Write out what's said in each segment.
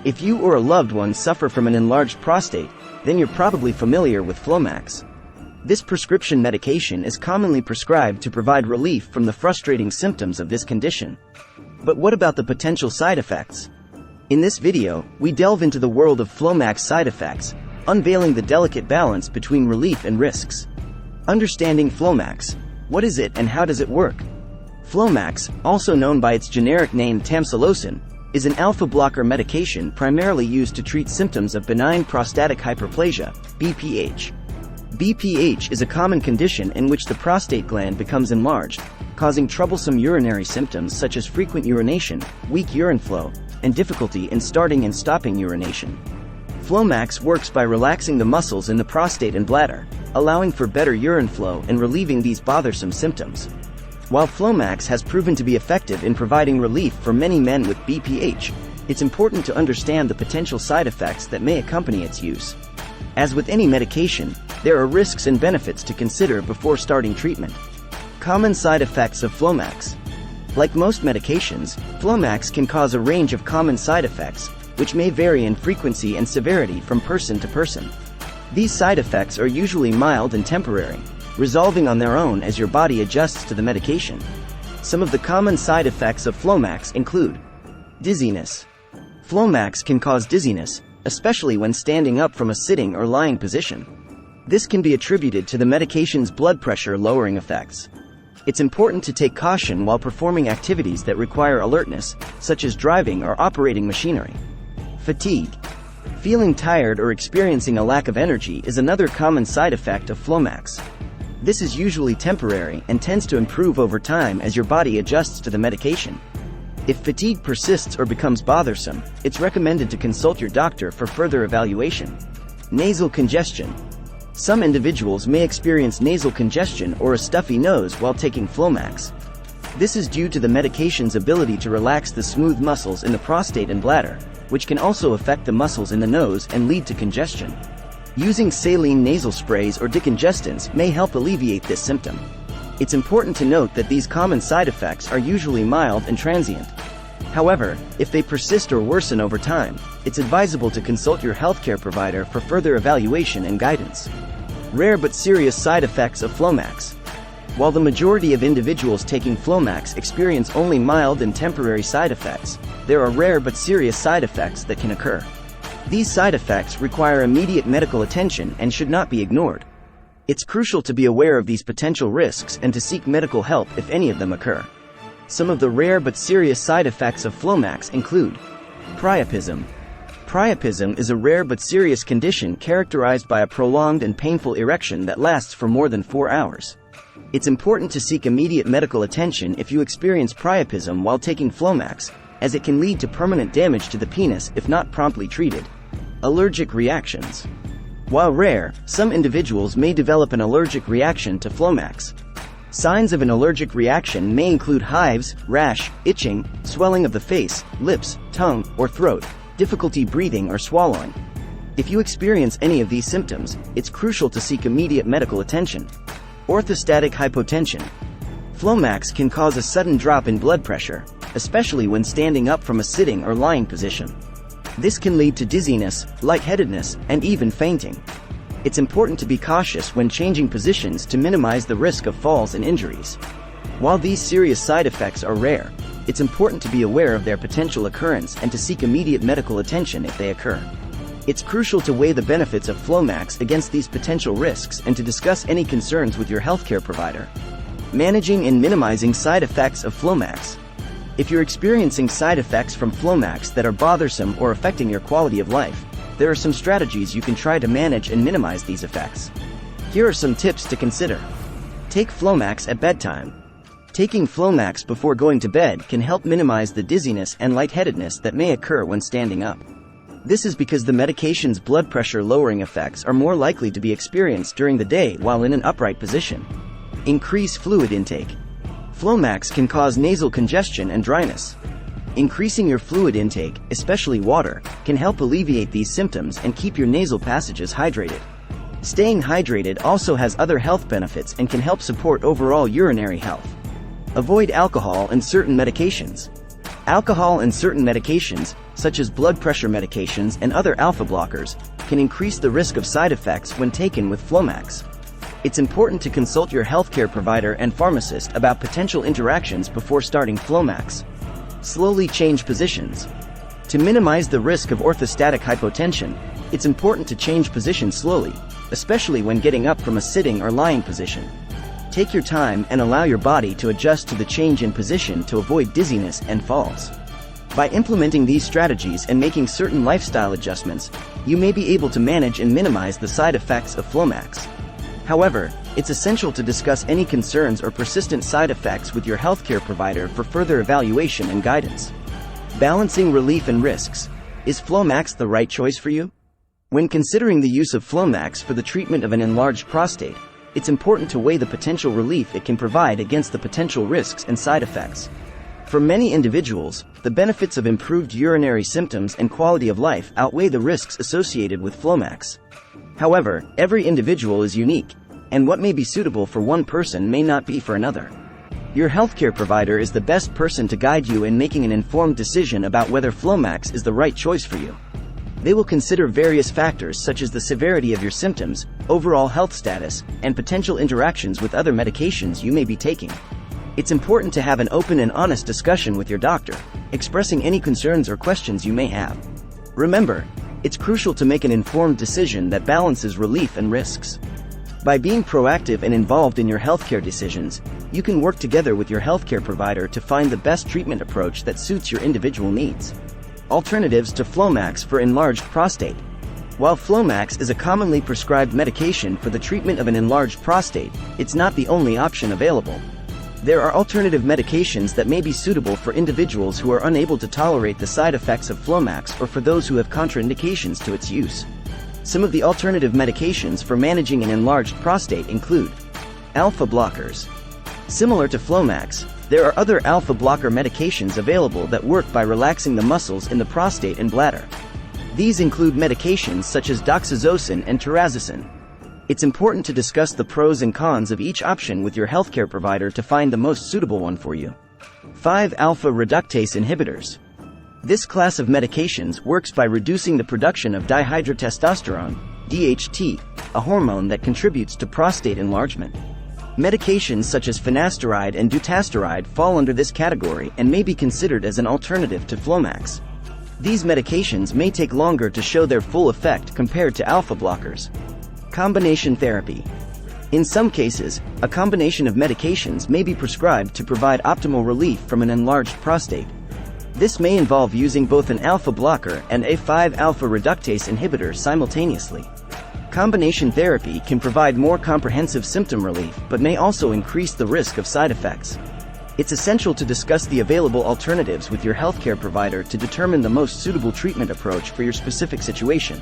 If you or a loved one suffer from an enlarged prostate, then you're probably familiar with Flomax. This prescription medication is commonly prescribed to provide relief from the frustrating symptoms of this condition. But what about the potential side effects? In this video, we delve into the world of Flomax side effects, unveiling the delicate balance between relief and risks. Understanding Flomax. What is it and how does it work? Flomax, also known by its generic name Tamsulosin, is an alpha blocker medication primarily used to treat symptoms of benign prostatic hyperplasia, BPH. BPH is a common condition in which the prostate gland becomes enlarged, causing troublesome urinary symptoms such as frequent urination, weak urine flow, and difficulty in starting and stopping urination. Flomax works by relaxing the muscles in the prostate and bladder, allowing for better urine flow and relieving these bothersome symptoms. While Flomax has proven to be effective in providing relief for many men with BPH, it's important to understand the potential side effects that may accompany its use. As with any medication, there are risks and benefits to consider before starting treatment. Common side effects of Flomax. Like most medications, Flomax can cause a range of common side effects, which may vary in frequency and severity from person to person. These side effects are usually mild and temporary, resolving on their own as your body adjusts to the medication. Some of the common side effects of Flomax include dizziness. Flomax can cause dizziness, especially when standing up from a sitting or lying position. This can be attributed to the medication's blood pressure lowering effects. It's important to take caution while performing activities that require alertness, such as driving or operating machinery. Fatigue. Feeling tired or experiencing a lack of energy is another common side effect of Flomax. This is usually temporary and tends to improve over time as your body adjusts to the medication. If fatigue persists or becomes bothersome, it's recommended to consult your doctor for further evaluation. Nasal congestion. Some individuals may experience nasal congestion or a stuffy nose while taking Flomax. This is due to the medication's ability to relax the smooth muscles in the prostate and bladder, which can also affect the muscles in the nose and lead to congestion. Using saline nasal sprays or decongestants may help alleviate this symptom. It's important to note that these common side effects are usually mild and transient. However, if they persist or worsen over time, it's advisable to consult your healthcare provider for further evaluation and guidance. Rare but serious side effects of Flomax. While the majority of individuals taking Flomax experience only mild and temporary side effects, there are rare but serious side effects that can occur. These side effects require immediate medical attention and should not be ignored. It's crucial to be aware of these potential risks and to seek medical help if any of them occur. Some of the rare but serious side effects of Flomax include priapism. Priapism is a rare but serious condition characterized by a prolonged and painful erection that lasts for more than 4 hours. It's important to seek immediate medical attention if you experience priapism while taking Flomax, as it can lead to permanent damage to the penis if not promptly treated. Allergic reactions. While rare, some individuals may develop an allergic reaction to Flomax. Signs of an allergic reaction may include hives, rash, itching, swelling of the face, lips, tongue, or throat, difficulty breathing or swallowing. If you experience any of these symptoms, it's crucial to seek immediate medical attention. Orthostatic hypotension. Flomax can cause a sudden drop in blood pressure, especially when standing up from a sitting or lying position. This can lead to dizziness, lightheadedness, and even fainting. It's important to be cautious when changing positions to minimize the risk of falls and injuries. While these serious side effects are rare, it's important to be aware of their potential occurrence and to seek immediate medical attention if they occur. It's crucial to weigh the benefits of Flomax against these potential risks and to discuss any concerns with your healthcare provider. Managing and minimizing side effects of Flomax. If you're experiencing side effects from Flomax that are bothersome or affecting your quality of life, there are some strategies you can try to manage and minimize these effects. Here are some tips to consider. Take Flomax at bedtime. Taking Flomax before going to bed can help minimize the dizziness and lightheadedness that may occur when standing up. This is because the medication's blood pressure lowering effects are more likely to be experienced during the day while in an upright position. Increase fluid intake. Flomax can cause nasal congestion and dryness. Increasing your fluid intake, especially water, can help alleviate these symptoms and keep your nasal passages hydrated. Staying hydrated also has other health benefits and can help support overall urinary health. Avoid alcohol and certain medications. Alcohol and certain medications, such as blood pressure medications and other alpha blockers, can increase the risk of side effects when taken with Flomax. It's important to consult your healthcare provider and pharmacist about potential interactions before starting Flomax. Slowly change positions. To minimize the risk of orthostatic hypotension, it's important to change position slowly, especially when getting up from a sitting or lying position. Take your time and allow your body to adjust to the change in position to avoid dizziness and falls. By implementing these strategies and making certain lifestyle adjustments, you may be able to manage and minimize the side effects of Flomax. However, it's essential to discuss any concerns or persistent side effects with your healthcare provider for further evaluation and guidance. Balancing relief and risks. Is Flomax the right choice for you? When considering the use of Flomax for the treatment of an enlarged prostate, it's important to weigh the potential relief it can provide against the potential risks and side effects. For many individuals, the benefits of improved urinary symptoms and quality of life outweigh the risks associated with Flomax. However, every individual is unique, and what may be suitable for one person may not be for another. Your healthcare provider is the best person to guide you in making an informed decision about whether Flomax is the right choice for you. They will consider various factors such as the severity of your symptoms, overall health status, and potential interactions with other medications you may be taking. It's important to have an open and honest discussion with your doctor, expressing any concerns or questions you may have. Remember, it's crucial to make an informed decision that balances relief and risks. By being proactive and involved in your healthcare decisions, you can work together with your healthcare provider to find the best treatment approach that suits your individual needs. Alternatives to Flomax for enlarged prostate. While Flomax is a commonly prescribed medication for the treatment of an enlarged prostate, it's not the only option available. There are alternative medications that may be suitable for individuals who are unable to tolerate the side effects of Flomax or for those who have contraindications to its use. Some of the alternative medications for managing an enlarged prostate include alpha blockers. Similar to Flomax, there are other alpha blocker medications available that work by relaxing the muscles in the prostate and bladder. These include medications such as doxazosin and terazosin. It's important to discuss the pros and cons of each option with your healthcare provider to find the most suitable one for you. 5-alpha reductase inhibitors. This class of medications works by reducing the production of dihydrotestosterone, DHT, a hormone that contributes to prostate enlargement. Medications such as finasteride and dutasteride fall under this category and may be considered as an alternative to Flomax. These medications may take longer to show their full effect compared to alpha blockers. Combination therapy. In some cases, a combination of medications may be prescribed to provide optimal relief from an enlarged prostate. This may involve using both an alpha blocker and a 5-alpha reductase inhibitor simultaneously. Combination therapy can provide more comprehensive symptom relief but may also increase the risk of side effects. It's essential to discuss the available alternatives with your healthcare provider to determine the most suitable treatment approach for your specific situation.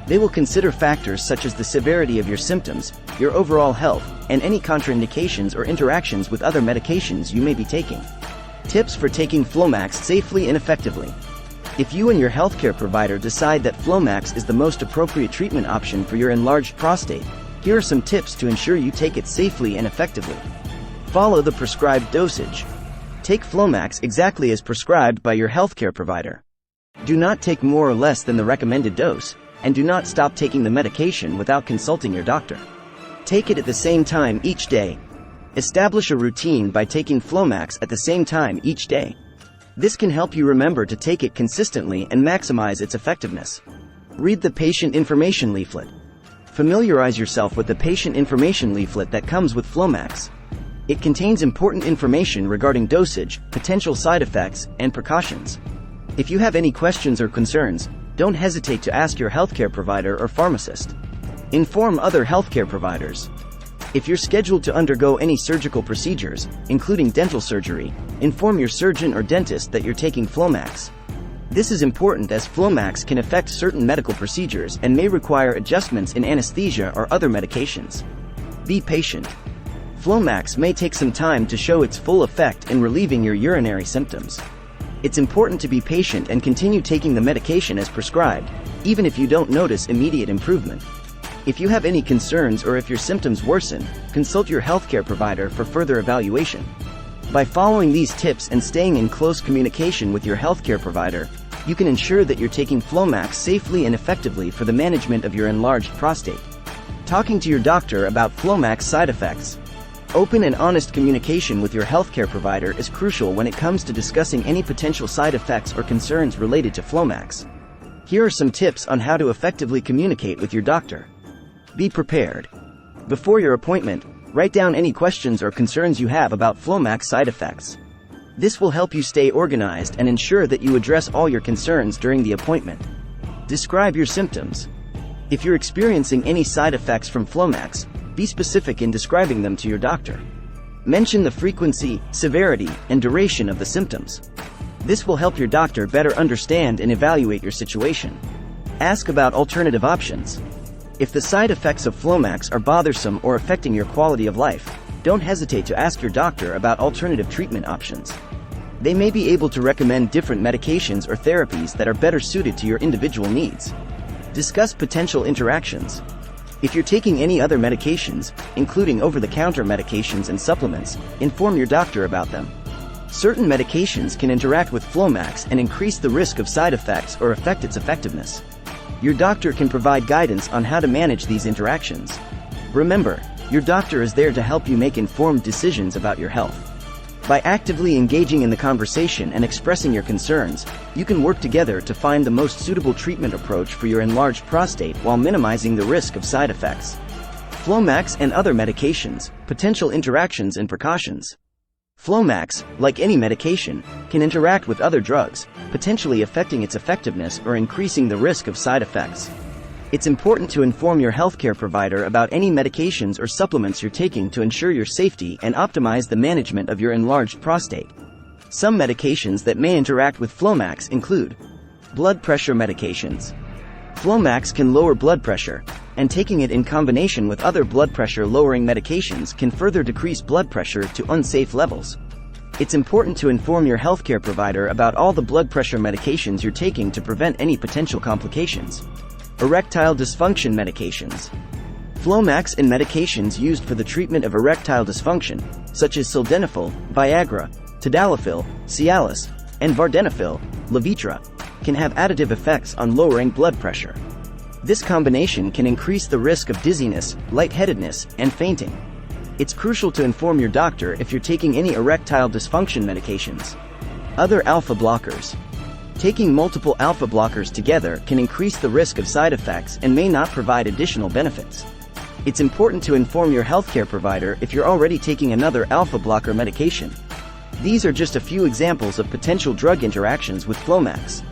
They will consider factors such as the severity of your symptoms, your overall health, and any contraindications or interactions with other medications you may be taking. Tips for taking Flomax safely and effectively. If you and your healthcare provider decide that Flomax is the most appropriate treatment option for your enlarged prostate, here are some tips to ensure you take it safely and effectively. Follow the prescribed dosage. Take Flomax exactly as prescribed by your healthcare provider. Do not take more or less than the recommended dose, and do not stop taking the medication without consulting your doctor. Take it at the same time each day. Establish a routine by taking Flomax at the same time each day. This can help you remember to take it consistently and maximize its effectiveness. Read the patient information leaflet. Familiarize yourself with the patient information leaflet that comes with Flomax. It contains important information regarding dosage, potential side effects, and precautions. If you have any questions or concerns, don't hesitate to ask your healthcare provider or pharmacist. Inform other healthcare providers. If you're scheduled to undergo any surgical procedures, including dental surgery, inform your surgeon or dentist that you're taking Flomax. This is important as Flomax can affect certain medical procedures and may require adjustments in anesthesia or other medications. Be patient. Flomax may take some time to show its full effect in relieving your urinary symptoms. It's important to be patient and continue taking the medication as prescribed, even if you don't notice immediate improvement. If you have any concerns or if your symptoms worsen, consult your healthcare provider for further evaluation. By following these tips and staying in close communication with your healthcare provider, you can ensure that you're taking Flomax safely and effectively for the management of your enlarged prostate. Talking to your doctor about Flomax side effects. Open and honest communication with your healthcare provider is crucial when it comes to discussing any potential side effects or concerns related to Flomax. Here are some tips on how to effectively communicate with your doctor. Be prepared. Before your appointment, write down any questions or concerns you have about Flomax side effects. This will help you stay organized and ensure that you address all your concerns during the appointment. Describe your symptoms. If you're experiencing any side effects from Flomax, be specific in describing them to your doctor. Mention the frequency, severity, and duration of the symptoms. This will help your doctor better understand and evaluate your situation. Ask about alternative options. If the side effects of Flomax are bothersome or affecting your quality of life, don't hesitate to ask your doctor about alternative treatment options. They may be able to recommend different medications or therapies that are better suited to your individual needs. Discuss potential interactions. If you're taking any other medications, including over-the-counter medications and supplements, inform your doctor about them. Certain medications can interact with Flomax and increase the risk of side effects or affect its effectiveness. Your doctor can provide guidance on how to manage these interactions. Remember, your doctor is there to help you make informed decisions about your health. By actively engaging in the conversation and expressing your concerns, you can work together to find the most suitable treatment approach for your enlarged prostate while minimizing the risk of side effects. Flomax and other medications, potential interactions and precautions. Flomax, like any medication, can interact with other drugs, potentially affecting its effectiveness or increasing the risk of side effects. It's important to inform your healthcare provider about any medications or supplements you're taking to ensure your safety and optimize the management of your enlarged prostate. Some medications that may interact with Flomax include blood pressure medications. Flomax can lower blood pressure, and taking it in combination with other blood pressure lowering medications can further decrease blood pressure to unsafe levels. It's important to inform your healthcare provider about all the blood pressure medications you're taking to prevent any potential complications. Erectile dysfunction medications. Flomax and medications used for the treatment of erectile dysfunction, such as sildenafil, Viagra, tadalafil, Cialis, and vardenafil, Levitra, can have additive effects on lowering blood pressure. This combination can increase the risk of dizziness, lightheadedness, and fainting. It's crucial to inform your doctor if you're taking any erectile dysfunction medications. Other alpha blockers. Taking multiple alpha blockers together can increase the risk of side effects and may not provide additional benefits. It's important to inform your healthcare provider if you're already taking another alpha blocker medication. These are just a few examples of potential drug interactions with Flomax.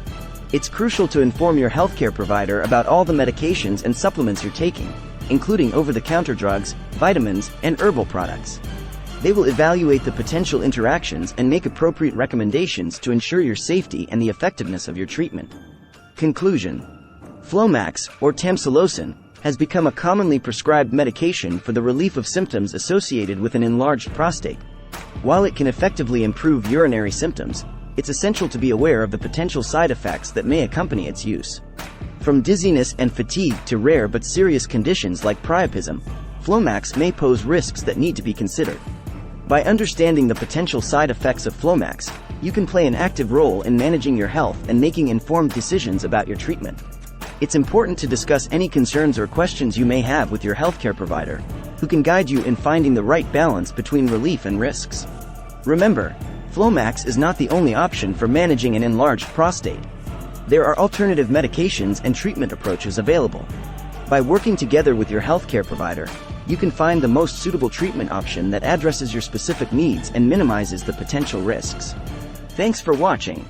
It's crucial to inform your healthcare provider about all the medications and supplements you're taking, including over-the-counter drugs, vitamins, and herbal products. They will evaluate the potential interactions and make appropriate recommendations to ensure your safety and the effectiveness of your treatment. Conclusion. Flomax, or Tamsulosin, has become a commonly prescribed medication for the relief of symptoms associated with an enlarged prostate. While it can effectively improve urinary symptoms, it's essential to be aware of the potential side effects that may accompany its use. From dizziness and fatigue to rare but serious conditions like priapism, Flomax may pose risks that need to be considered. By understanding the potential side effects of Flomax, you can play an active role in managing your health and making informed decisions about your treatment. It's important to discuss any concerns or questions you may have with your healthcare provider, who can guide you in finding the right balance between relief and risks. Remember, Flomax is not the only option for managing an enlarged prostate. There are alternative medications and treatment approaches available. By working together with your healthcare provider, you can find the most suitable treatment option that addresses your specific needs and minimizes the potential risks. Thanks for watching.